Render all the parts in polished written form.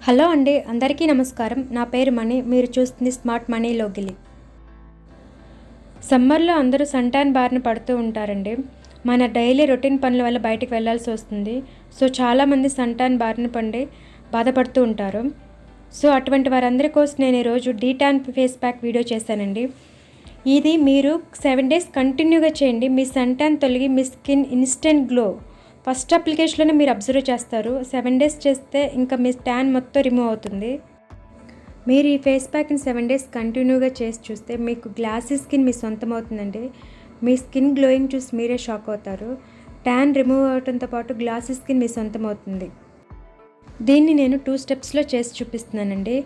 Hello అండి, అందరికీ నమస్కారం. నా పేరు మణి. మీరు చూస్తుంది స్మార్ట్ మనీ లోగిలి. సమ్మర్లో అందరూ సన్ ట్యాన్ బారిన పడుతూ ఉంటారండి. మన డైలీ రొటీన్ పనుల వల్ల బయటికి వెళ్ళాల్సి వస్తుంది. సో చాలామంది సన్ ట్యాన్ బారిన పడి బాధపడుతూ ఉంటారు. సో అటువంటి వారందరి కోసం నేను ఈరోజు డీ-ట్యాన్ ఫేస్ ప్యాక్ వీడియో చేశానండి. ఇది మీరు 7 days కంటిన్యూగా చేయండి. మీ సన్ ట్యాన్ తొలగి మీ స్కిన్ ఇన్స్టెంట్ గ్లో. ఫస్ట్ అప్లికేషన్లోనే మీరు అబ్జర్వ్ చేస్తారు. 7 days చేస్తే ఇంకా మీ ట్యాన్ మొత్తం రిమూవ్ అవుతుంది. మీరు ఈ ఫేస్ ప్యాక్ని 7 days కంటిన్యూగా చేసి చూస్తే మీకు గ్లాసీ స్కిన్ మీ సొంతం అవుతుందండి. మీ స్కిన్ గ్లోయింగ్ చూసి మీరే షాక్ అవుతారు. ట్యాన్ రిమూవ్ అవడంతో పాటు గ్లాసీ స్కిన్ మీ సొంతం అవుతుంది. దీన్ని నేను 2 స్టెప్స్లో చేసి చూపిస్తున్నానండి.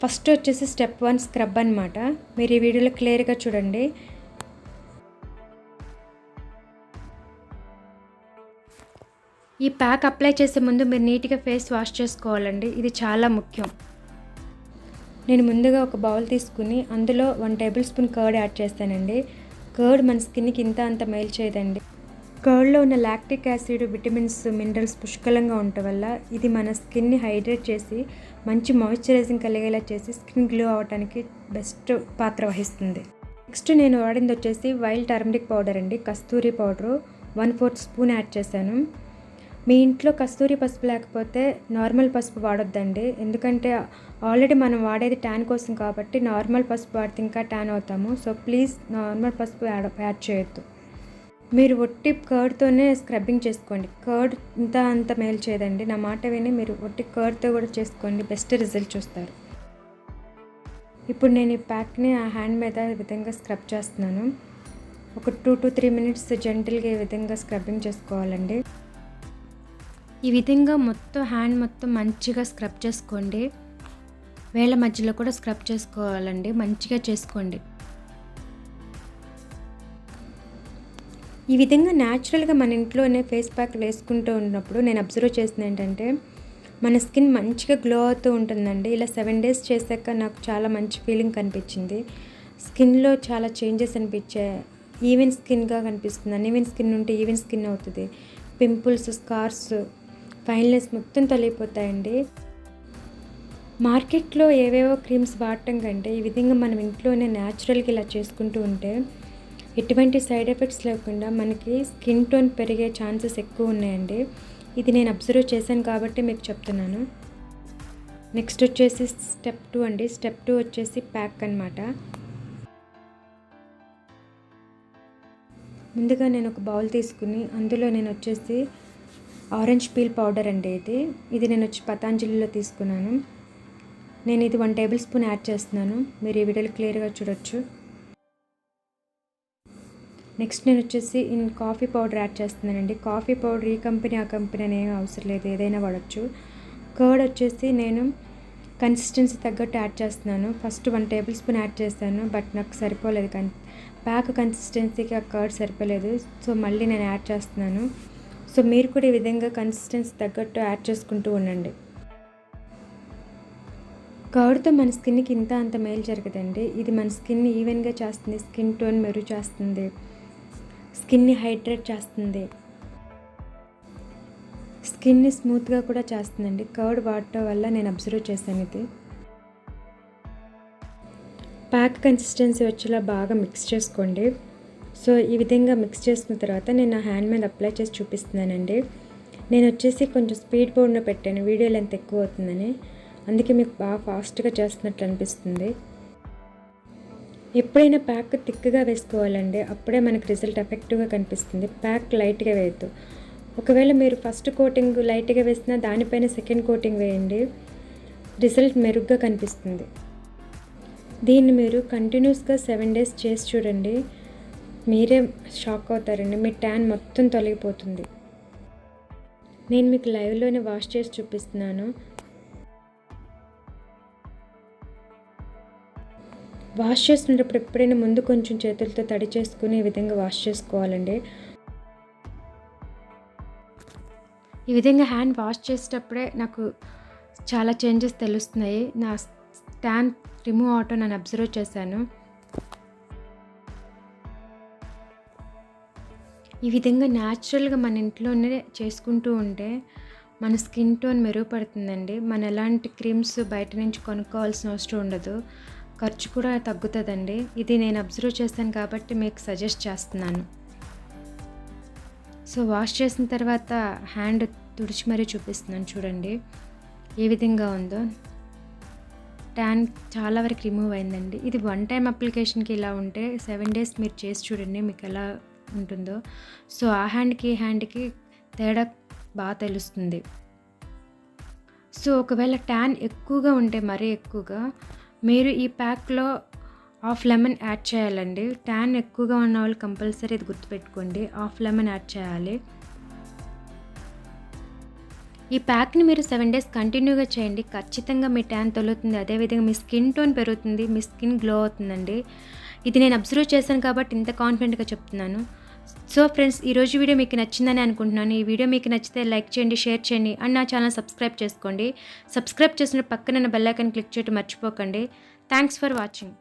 ఫస్ట్ వచ్చేసి స్టెప్ 1 స్క్రబ్ అనమాట. మీరు ఈ వీడియోలో క్లియర్గా చూడండి. ఈ ప్యాక్ అప్లై చేసే ముందు మీరు నీట్గా ఫేస్ వాష్ చేసుకోవాలండి. ఇది చాలా ముఖ్యం. నేను ముందుగా ఒక బౌల్ తీసుకుని అందులో 1 tablespoon కర్డ్ యాడ్ చేస్తానండి. కర్డ్ మన స్కిన్కి అంత మేలు చేయదండి. కర్డ్లో ఉన్న లాక్టిక్ యాసిడ్, విటమిన్స్, మినరల్స్ పుష్కలంగా ఉండటం వల్ల ఇది మన స్కిన్ని హైడ్రేట్ చేసి మంచి మాయిశ్చరైజింగ్ కలిగేలా చేసి స్కిన్ గ్లో అవ్వడానికి బెస్ట్ పాత్ర వహిస్తుంది. నెక్స్ట్ నేను వాడింది వచ్చేసి వైల్డ్ టర్మరిక్ పౌడర్ అండి. కస్తూరి పౌడరు 1/4 స్పూన్ యాడ్ చేశాను. మీ ఇంట్లో కస్తూరి పసుపు లేకపోతే నార్మల్ పసుపు వాడొద్దండి. ఎందుకంటే ఆల్రెడీ మనం వాడేది ట్యాన్ కోసం కాబట్టి నార్మల్ పసుపు వాడితే ఇంకా ట్యాన్ అవుతాము. సో ప్లీజ్ నార్మల్ పసుపు యాడ్ చేయొద్దు. మీరు ఒట్టి కర్డ్తోనే స్క్రబ్బింగ్ చేసుకోండి. కర్డ్ అంత మేలు చేయదండి. నా మాట విని మీరు ఒట్టి కర్డ్తో కూడా చేసుకోండి. బెస్ట్ రిజల్ట్ చూస్తారు. ఇప్పుడు నేను ఈ ప్యాక్ని ఆ హ్యాండ్ మీద ఈ విధంగా స్క్రబ్ చేస్తున్నాను. ఒక 2 to 3 minutes జెంటిల్గా ఈ విధంగా స్క్రబ్బింగ్ చేసుకోవాలండి. ఈ విధంగా మొత్తం హ్యాండ్ మొత్తం మంచిగా స్క్రబ్ చేసుకోండి. వేళ్ళ మధ్యలో కూడా స్క్రబ్ చేసుకోవాలండి. మంచిగా చేసుకోండి. ఈ విధంగా న్యాచురల్గా మన ఇంట్లోనే ఫేస్ ప్యాక్ వేసుకుంటూ ఉన్నప్పుడు నేను అబ్జర్వ్ చేసింది ఏంటంటే మన స్కిన్ మంచిగా గ్లో అవుతూ ఉంటుందండి. ఇలా 7 days చేశాక నాకు చాలా మంచి ఫీలింగ్ కనిపించింది. స్కిన్లో చాలా చేంజెస్ అనిపించాయి. ఈవెన్ స్కిన్గా కనిపిస్తుంది. అన్ఈవెన్ స్కిన్ ఉంటే ఈవెన్ స్కిన్ అవుతుంది. పింపుల్స్, స్కార్స్, ఫైన్లెస్ మొత్తం తొలగిపోతాయండి. మార్కెట్లో ఏవేవో క్రీమ్స్ వాడటం కంటే ఈ విధంగా మనం ఇంట్లోనే న్యాచురల్గా ఇలా చేసుకుంటూ ఉంటే ఎటువంటి సైడ్ ఎఫెక్ట్స్ లేకుండా మనకి స్కిన్ టోన్ పెరిగే ఛాన్సెస్ ఎక్కువ ఉన్నాయండి. ఇది నేను అబ్జర్వ్ చేశాను కాబట్టి మీకు చెప్తున్నాను. నెక్స్ట్ వచ్చేసి స్టెప్ 2 అండి. స్టెప్ 2 వచ్చేసి ప్యాక్ అనమాట. ముందుగా నేను ఒక బౌల్ తీసుకుని అందులో నేను వచ్చేసి ఆరెంజ్ పీల్ పౌడర్ అండి. ఇది నేను వచ్చి పతాంజలిలో తీసుకున్నాను. నేను ఇది 1 tablespoon యాడ్ చేస్తున్నాను. మీరు ఈ వీడియోలో క్లియర్గా చూడొచ్చు. నెక్స్ట్ నేను వచ్చేసి కాఫీ పౌడర్ యాడ్ చేస్తున్నానండి. కాఫీ పౌడర్ ఈ కంపెనీ ఆ కంపెనీ అనే అవసరం లేదు, ఏదైనా వాడచ్చు. కర్డ్ వచ్చేసి నేను కన్సిస్టెన్సీ తగ్గట్టు యాడ్ చేస్తున్నాను. ఫస్ట్ 1 tablespoon యాడ్ చేస్తాను, బట్ నాకు సరిపోలేదు. ప్యాక్ కన్సిస్టెన్సీకి ఆ కర్డ్ సరిపోలేదు. సో మళ్ళీ నేను యాడ్ చేస్తున్నాను. సో మీరు కూడా ఈ విధంగా కన్సిస్టెన్సీ తగ్గట్టు యాడ్ చేసుకుంటూ ఉండండి. కర్డ్తో మన స్కిన్కి అంత మేలు జరగదండి. ఇది మన స్కిన్ ఈవెన్గా చేస్తుంది. స్కిన్ టోన్ మెరుగు చేస్తుంది. స్కిన్ని హైడ్రేట్ చేస్తుంది. స్కిన్ని స్మూత్గా కూడా చేస్తుందండి. కర్డ్ వాడటం వల్ల నేను అబ్జర్వ్ చేశాను. ఇది ప్యాక్ కన్సిస్టెన్సీ వచ్చేలా బాగా మిక్స్ చేసుకోండి. సో ఈ విధంగా మిక్స్ చేసుకున్న తర్వాత నేను నా హ్యాండ్ మీద అప్లై చేసి చూపిస్తున్నానండి. నేను వచ్చేసి కొంచెం స్పీడ్ బోర్డ్లో పెట్టాను, వీడియో లెంత్ ఎక్కువ అవుతుందని. అందుకే మీకు బాగా ఫాస్ట్గా చేస్తున్నట్లు అనిపిస్తుంది. ఎప్పుడైనా ప్యాక్ థిక్గా వేసుకోవాలండి. అప్పుడే మనకి రిజల్ట్ ఎఫెక్టివ్గా కనిపిస్తుంది. ప్యాక్ లైట్గా వేయద్దు. ఒకవేళ మీరు ఫస్ట్ కోటింగ్ లైట్గా వేసినా దానిపైన సెకండ్ కోటింగ్ వేయండి. రిజల్ట్ మెరుగ్గా కనిపిస్తుంది. దీన్ని మీరు కంటిన్యూస్గా 7 days చేసి చూడండి. మీరే షాక్ అవుతారండి. మీ ట్యాన్ మొత్తం తొలగిపోతుంది. నేను మీకు లైవ్లోనే వాష్ చేసి చూపిస్తున్నాను. వాష్ చేస్తున్నప్పుడు ఎప్పుడైనా ముందు కొంచెం చేతులతో తడి చేసుకుని ఈ విధంగా వాష్ చేసుకోవాలండి. ఈ విధంగా హ్యాండ్ వాష్ చేసేటప్పుడే నాకు చాలా చేంజెస్ తెలుస్తున్నాయి. నా ట్యాన్ రిమూవ్ అవటం నేను అబ్జర్వ్ చేశాను. ఈ విధంగా న్యాచురల్గా మన ఇంట్లోనే చేసుకుంటూ ఉంటే మన స్కిన్ టోన్ మెరుగుపడుతుందండి. మన ఎలాంటి క్రీమ్స్ బయట నుంచి కొనుక్కోవాల్సిన అవసరం ఉండదు. ఖర్చు కూడా తగ్గుతుందండి. ఇది నేను అబ్జర్వ్ చేశాను కాబట్టి మీకు సజెస్ట్ చేస్తున్నాను. సో వాష్ చేసిన తర్వాత హ్యాండ్ తుడిచి మరీ చూపిస్తున్నాను చూడండి ఏ విధంగా ఉందో. ట్యాన్ చాలా వరకు రిమూవ్ అయిందండి. ఇది వన్ టైం అప్లికేషన్కి ఇలా ఉంటే 7 days మీరు చేసి చూడండి మీకు ఎలా ఉంటుందో. సో ఆ హ్యాండ్కి ఈ హ్యాండ్కి తేడా బాగా తెలుస్తుంది. సో ఒకవేళ ట్యాన్ ఎక్కువగా ఉంటే మరీ ఎక్కువగా మీరు ఈ ప్యాక్లో హాఫ్ లెమన్ యాడ్ చేయాలండి. ట్యాన్ ఎక్కువగా ఉన్న వాళ్ళు కంపల్సరీ ఇది గుర్తుపెట్టుకోండి, హాఫ్ లెమన్ యాడ్ చేయాలి. ఈ ప్యాక్ని మీరు 7 days కంటిన్యూగా చేయండి. ఖచ్చితంగా మీ ట్యాన్ తొలుగుతుంది. అదేవిధంగా మీ స్కిన్ టోన్ పెరుగుతుంది, మీ స్కిన్ గ్లో అవుతుందండి. ఇది నేను అబ్జర్వ్ చేశాను కాబట్టి ఇంత కాన్ఫిడెంట్గా చెప్తున్నాను. సో ఫ్రెండ్స్, ఈరోజు వీడియో మీకు నచ్చిందని అనుకుంటున్నాను. ఈ వీడియో మీకు నచ్చితే లైక్ చేయండి, షేర్ చేయండి అండ్ నా ఛానల్ సబ్స్క్రైబ్ చేసుకోండి. సబ్స్క్రైబ్ చేసిన పక్కన బెల్ ఐకాన్ క్లిక్ చేయడం మర్చిపోకండి. Thanks for watching.